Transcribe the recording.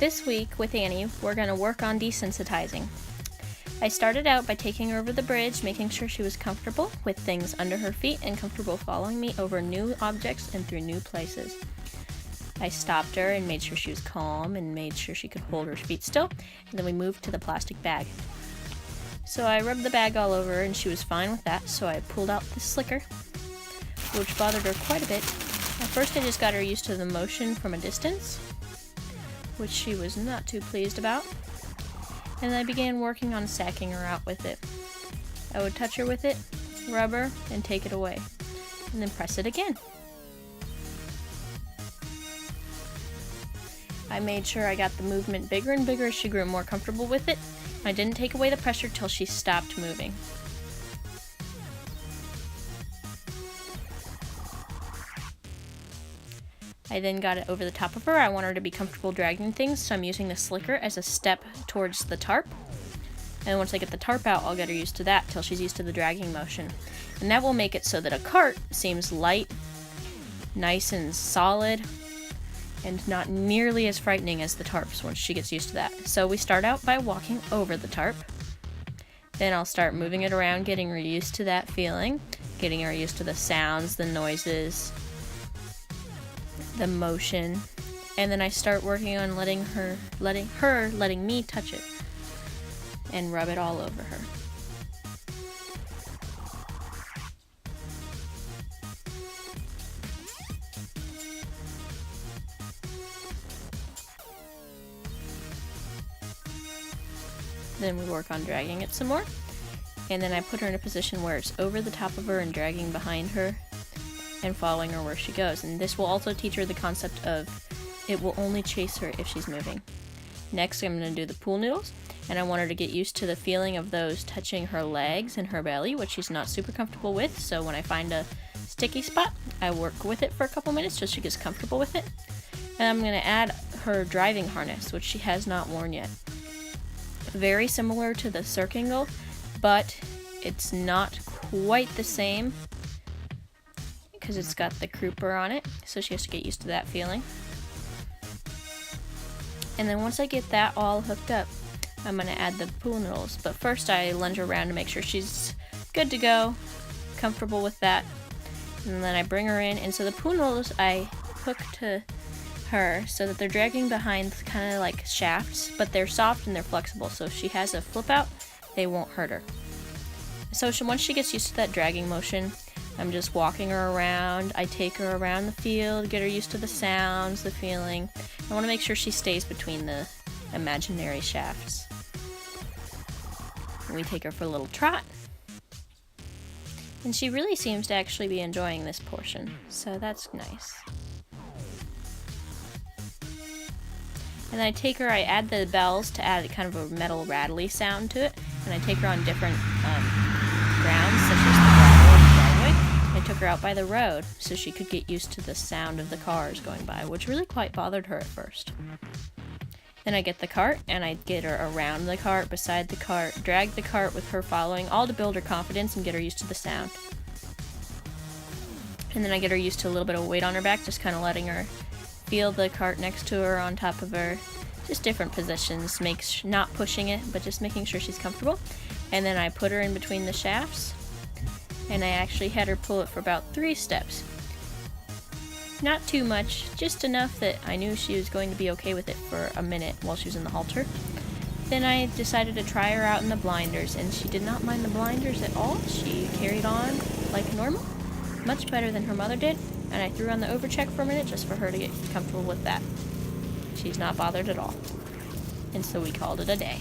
This week with Annie, we're going to work on desensitizing. I started out by taking her over the bridge, making sure she was comfortable with things under her feet and comfortable following me over new objects and through new places. I stopped her and made sure she was calm and made sure she could hold her feet still, and then we moved to the plastic bag. So I rubbed the bag all over her and she was fine with that, so I pulled out the slicker, which bothered her quite a bit. At first I just got her used to the motion from a distance, which she was not too pleased about, and I began working on sacking her out with it. I would touch her with it, rub her, and take it away, and then press it again. I made sure I got the movement bigger and bigger as she grew more comfortable with it. I didn't take away the pressure till she stopped moving. I then got it over the top of her. I want her to be comfortable dragging things, so I'm using the slicker as a step towards the tarp. And once I get the tarp out, I'll get her used to that till she's used to the dragging motion. And that will make it so that a cart seems light, nice and solid, and not nearly as frightening as the tarps once she gets used to that. So we start out by walking over the tarp. Then I'll start moving it around, getting her used to that feeling, getting her used to the sounds, the noises, the motion, and then I start working on letting me touch it and rub it all over her. Then we work on dragging it some more, and then I put her in a position where it's over the top of her and dragging behind her and following her where she goes. And this will also teach her the concept of it will only chase her if she's moving. Next, I'm going to do the pool noodles, and I want her to get used to the feeling of those touching her legs and her belly, which she's not super comfortable with. So when I find a sticky spot, I work with it for a couple minutes till she gets comfortable with it. And I'm going to add her driving harness, which she has not worn yet. Very similar to the Circingle, but it's not quite the same because it's got the crooper on it, so she has to get used to that feeling. And then once I get that all hooked up, I'm going to add the pool noodles. But first I lunge her around to make sure she's good to go, comfortable with that. And then I bring her in, and so the pool noodles I hook to her so that they're dragging behind kind of like shafts, but they're soft and they're flexible, so if she has a flip out, they won't hurt her. So once she gets used to that dragging motion, I'm just walking her around. I take her around the field, get her used to the sounds, the feeling. I want to make sure she stays between the imaginary shafts. And we take her for a little trot. And she really seems to actually be enjoying this portion, so that's nice. And then I add the bells to add kind of a metal rattly sound to it. And I take her on different grounds, such as the gravel and the driveway. I took her out by the road so she could get used to the sound of the cars going by, which really quite bothered her at first. Then I get the cart, and I get her around the cart, beside the cart, drag the cart with her following, all to build her confidence and get her used to the sound. And then I get her used to a little bit of weight on her back, just kind of letting her feel the cart next to her, on top of her, just different positions, not pushing it, but just making sure she's comfortable. And then I put her in between the shafts, and I actually had her pull it for about 3 steps. Not too much, just enough that I knew she was going to be okay with it for a minute while she was in the halter. Then I decided to try her out in the blinders, and she did not mind the blinders at all. She carried on like normal, much better than her mother did. And I threw on the overcheck for a minute just for her to get comfortable with that. She's not bothered at all. And so we called it a day.